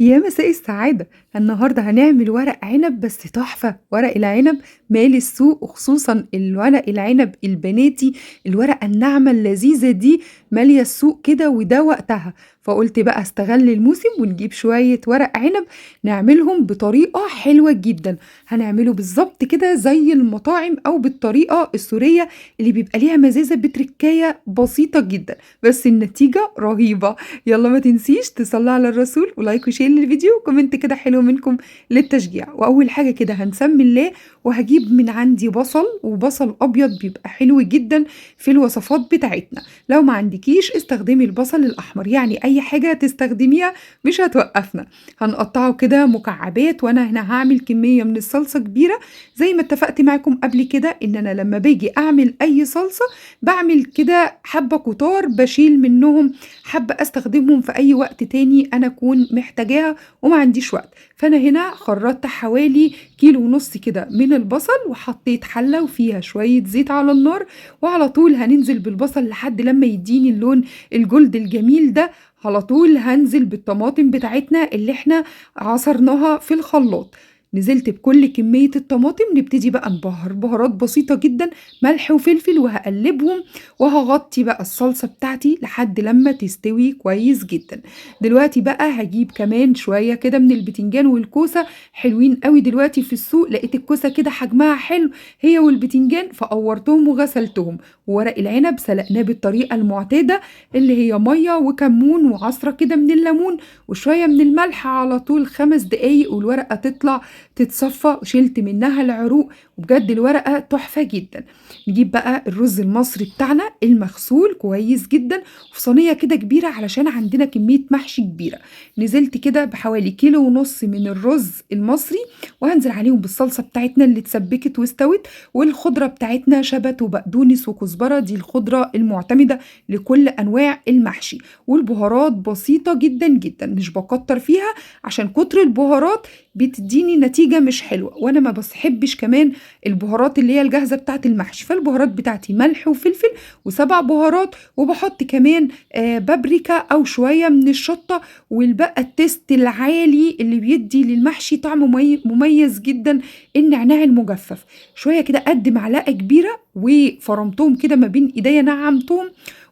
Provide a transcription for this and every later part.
يا مساء السعادة، النهارده هنعمل ورق عنب بس تحفة، ورق العنب مالي السوق وخصوصًا الورق العنب البناتي، الورقة الناعمة اللذيذة دي مالية السوق كده وده وقتها، فقُلت بقى أستغل الموسم ونجيب شوية ورق عنب نعملهم بطريقة حلوة جدًا، هنعمله بالضبط كده زي المطاعم أو بالطريقة السورية اللي بيبقى ليها مزازة بتركاية بسيطة جدًا، بس النتيجة رهيبة. يلا ما تنسيش تصلّي على الرسول ولايك وشير للفيديو وكومنت كده حلو منكم للتشجيع، وأول حاجة كده هنسمّي الله وهاجيب من عندي بصل، وبصل أبيض بيبقى حلو جدًا في الوصفات بتاعتنا، لو ما عندكيش استخدمي البصل الأحمر، يعني أي حاجة تستخدميها مش هتوقّفنا، هنقطّعه كده مكعبات وأنا هنا هاعمل كمية من الصلصة كبيرة، زي ما اتفقت معاكم قبل كده إن أنا لمّا باجي أعمل أي صلصة باعمل كده حبّة كتار باشيل منّهم حابة أستخدمهم في أي وقت تاني أنا أكون محتاجاها وما عنديش وقت، فأنا هنا خرّطت حوالي كيلو ونُص كده من البصل، وحطيت حلة وفيها شوية زيت على النار، وعلى طول هننزل بالبصل لحد لمّا يدّيني اللون الجولد الجميل ده، على طول هانزل بالطماطم بتاعتنا اللي إحنا عصرناها في الخلاط. نزلت بكل كمية الطماطم، نبتدي بقى نبهّر بهارات بسيطة جدًا، ملح وفلفل وهاقلّبهم وهاغطّي بقى الصلصة بتاعتي لحد لمّا تستوي كويس جدًا. دلوقتي بقى هاجيب كمان شوية كده من البتنجان والكوسة حلوين أوي دلوقتي في السوق، لقيت الكوسة كده حجمها حلو هي والبتنجان فقوّرتهم وغسلتهم، وورق العنب سلقناه بالطريقة المعتادة اللي هي مَيّة وكمون وعصرة كده من الليمون وشوية من الملح على طول 5 دقايق والورقة تطلع تتصفّى وشِلت منها العروق، وبجد الورقة تحفة جدًا. نجيب بقى الرز المصري بتاعنا المغسول كويس جدًا وفي صينية كده كبيرة علشان عندنا كمية محشي كبيرة، نزلت كده بحوالي كيلو ونُص من الرز المصري وهانزل عليهم بالصلصة بتاعتنا اللي اتسبكت واستوت، والخضرة بتاعتنا شبت وبقدونس وكزبرة دي الخضرة المعتمدة لكل أنواع المحشي، والبهارات بسيطة جدًا، جدًا، مش باكتّر فيها عشان كتر البهارات بتدّيني نتيجة مش حلوة، وأنا ما باحبش كمان البهارات اللي هي الجاهزة بتاعة المحشي، فالبهارات بتاعتي ملح وفلفل و7 بهارات، وباحط كمان بابريكا أو شوية من الشطة، والبقى التيست العالي اللي بيدّي للمحشي طعم مميز جدًا النعناع المجفف، شوية كده قد معلقة كبيرة وفرمتهم كده ما بين إيديّا نعّمتهم،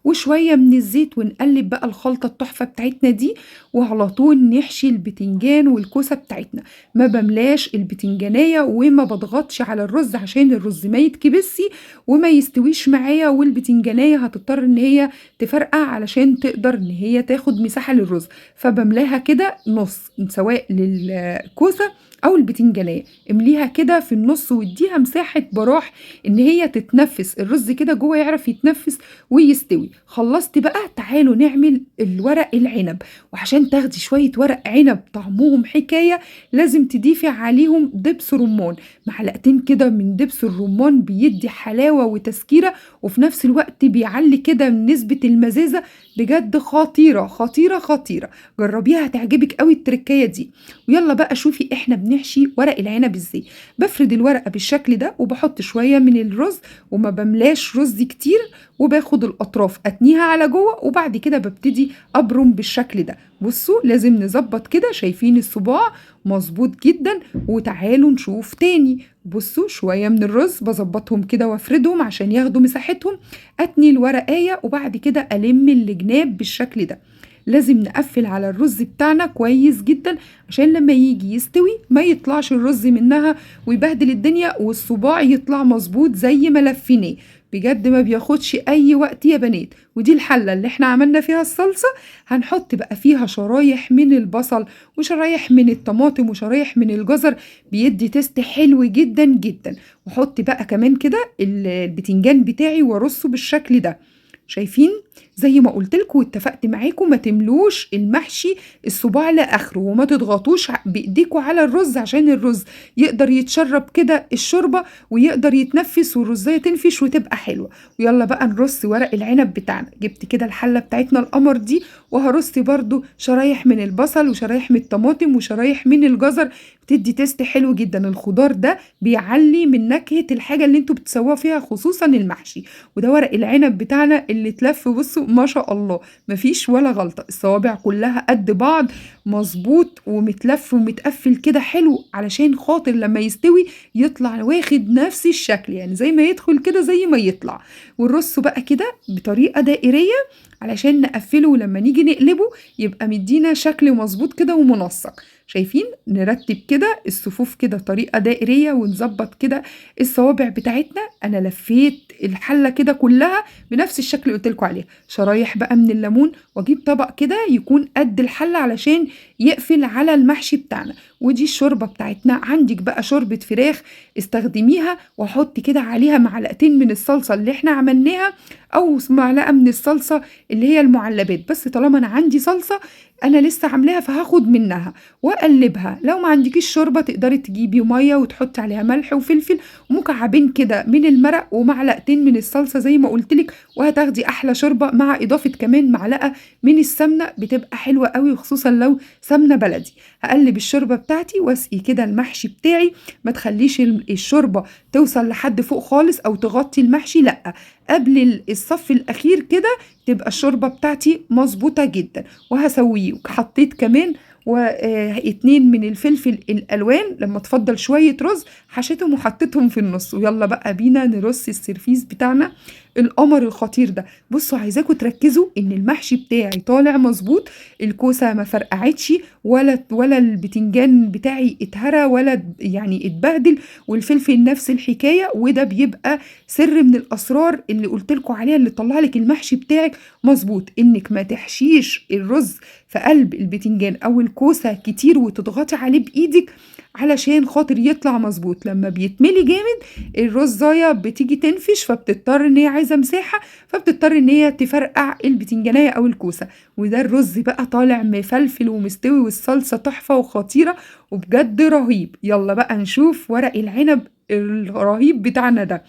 وشوية من الزيت ونقلّب بقى الخلطة التحفة بتاعتنا دي، وعلى طول نحشي البتنجان والكوسة بتاعتنا. ما باملاش البتنجانية وما باضغطش على الرز عشان الرز ما يتكبسش وما يستويش معايا والبتنجانية هتضطر إن هي تفرقع علشان تقدر إن هي تاخد مساحة للرز، فباملاها كده نُص سواء للكوسة أو البتنجانية، امليها كده في النُص وادّيها مساحة براح إن هي تتنفّس، الرز كده جوّه يعرف يتنفّس ويستوي. خلّصت بقى تعالوا نعمل الورق العنب، وعشان تاخدي شوية ورق عنب طعمهم حكاية لازم تضيفي عليهم دبس رُمّان، معلقتين كده من دبس الرُمّان بيدّي حلاوة وتسكيرة، وفي نفس الوقت بيعلّي كده من نسبة المزازة، بجد خطيرة، خطيرة، خطيرة، جرّبيها هتعجبِك أوي التركاية دي. ويالّا بقى شوفي إحنا بنحشي ورق العنب إزاي، بافرد الورقة بالشكل ده وباحط شوية من الرز وما باملاش رز كتير، وباخد الأطراف أتنيها على جوّه، وبعد كده بابتدي أبرم بالشكل ده. بُصّوا لازم نضبّط كده، شايفين الصباع مضبوط جدًا، وتعالوا نشوف تاني، بُصّوا شوية من الرز باضبّطهم كده وافردهم عشان ياخدوا مساحتهم، أتني الورقاية وبعد كده ألِم الجناب بالشكل ده. لازم نقفّل على الرز بتاعنا كويس جدًا عشان لمّا ييجي يستوي ما يطلعش الرز منها ويبهدل الدنيا والصباع يطلع مضبوط زي ما لفّيناه، بجد ما بياخدش أي وقت يا بنات. ودي الحلة اللي إحنا عملنا فيها الصلصة، هنحط بقى فيها شرايح من البصل وشرايح من الطماطم وشرايح من الجزر، بيدّي تيست حلو جدًا، جدًا. واحط بقى كمان كده البتنجان بتاعي وارصه بالشكل ده، شايفين؟ زي ما قُلت لكم واتفقت معاكم ما تملوش المحشي الصباع لآخره، وما تضغطوش بإيديكم على الرز عشان الرز يقدر يتشرب كده الشوربة ويقدر يتنفّس والرزاية تنفش وتبقى حلوة. ويالّا بقى نرص ورق العنب بتاعنا، جبت كده الحلة بتاعتنا القمر دي وهارص برضه شرايح من البصل وشرايح من الطماطم وشرايح من الجزر، بتدّي تيست حلو جدًا، الخضار ده بيعلّي من نكهة الحاجة اللي أنتم بتسوّوها فيها خصوصًا المحشي. وده ورق العنب بتاعنا اللي اتلف بصوا ما شاء الله مفيش ولا غلطة، الصوابع كلها قد بعض، مظبوط ومتلف ومتقفل كده حلو، علشان خاطر لما يستوي يطلع واخد نفس الشكل، يعني زي ما يدخل كده زي ما يطلع. ونرصه بقى كده بطريقة دائرية علشان نقفله، ولما نيجي نقلبه يبقى مدينا شكل مظبوط كده ومنسق. شايفين؟ نرتب كده الصفوف كده طريقة دائرية ونظبط كده الصوابع بتاعتنا. انا لفيت الحلة كده كلها بنفس الشكل اللي قلتلكوا عليه. شرايح بقى من الليمون، واجيب طبق كده يكون قد الحلة علشان يقفل على المحشي بتاعنا. ودي الشوربة بتاعتنا. عندك بقى شوربة فراخ استخدميها، واحط كده عليها معلقتين من الصلصة اللي احنا عملناها، او معلقة من الصلصة اللي هي المعلبات. بس طالما انا عندي صلصة انا لسه عاملاها فهاخد منها واقلبها. لو ما عندكيش شوربة تقدري تجيبي مية وتحطي عليها ملح وفلفل ومكعبين كده من المرق ومعلقتين من الصلصة زي ما قلتلك، وهتاخدي احلى شوربة، مع اضافة كمان معلقة من السمنة بتبقى حلوة قوي، وخصوصا لو سمنة بلدي. هقلب الشوربة بتاعتي واسقي كده المحشي بتاعي. ما تخليش الشوربة توصل لحد فوق خالص او تغطي المحشي، لا، قبل الصف الاخير كده تبقى الشوربة بتاعتي مظبوطة جدا. وهسويه. حطيت كمان واتنين من الفلفل الالوان، لما تفضل شوية رز حشيتهم وحطيتهم في النص. ويلا بقى بينا نرص السرفيس بتاعنا القمر الخطير ده. بصوا عايزاكم تركزوا ان المحشي بتاعي طالع مظبوط، الكوسة ما فرقعتش ولا البتنجان بتاعي اتهرى ولا يعني اتبهدل، والفلفل نفس الحكاية. وده بيبقى سر من الاسرار اللي قلتلكوا عليها، اللي طلع لك المحشي بتاعك مظبوط، انك ما تحشيش الرز في قلب البتنجان او الكوسة كتير وتضغطي عليه بايدك علشان خاطر يطلع مظبوط. لما بيتملي جامد الرزايه بتيجي تنفش، فبتضطر ان هي عايزه مساحه، فبتضطر ان هي تفرقع البتنجانيه او الكوسه. وده الرز بقى طالع مفلفل ومستوي، والصلصه تحفه وخطيره وبجد رهيب. يلا بقى نشوف ورق العنب الرهيب بتاعنا ده.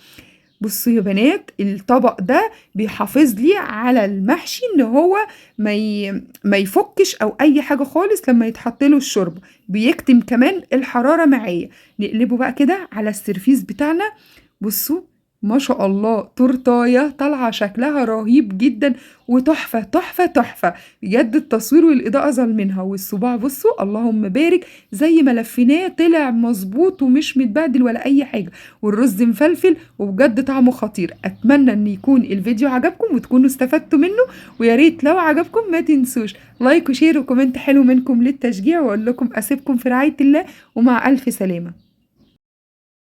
بصوا يا بنات، الطبق ده بيحافظ لي على المحشي ان هو ما يفكش او اي حاجة خالص لما يتحط له الشوربة. بيكتم كمان الحرارة معايا. نقلبه بقى كده على السرفيس بتاعنا. بصوا ما شاء الله، تورتايه طالعة شكلها رهيب جدا وتحفة تحفة تحفة بجد. التصوير والإضاءة ظالمينها. والصباع بصوا اللهم بارك، زي ما لفيناه طلع مظبوط ومش متبهدل ولا أي حاجة، والرز مفلفل وبجد طعمه خطير. أتمنى إن يكون الفيديو عجبكم وتكونوا استفدتوا منه، ويا ريت لو عجبكم ما تنسوش لايك وشير وكومنت حلو منكم للتشجيع. وأقول لكم أسيبكم في رعاية الله ومع ألف سلامة.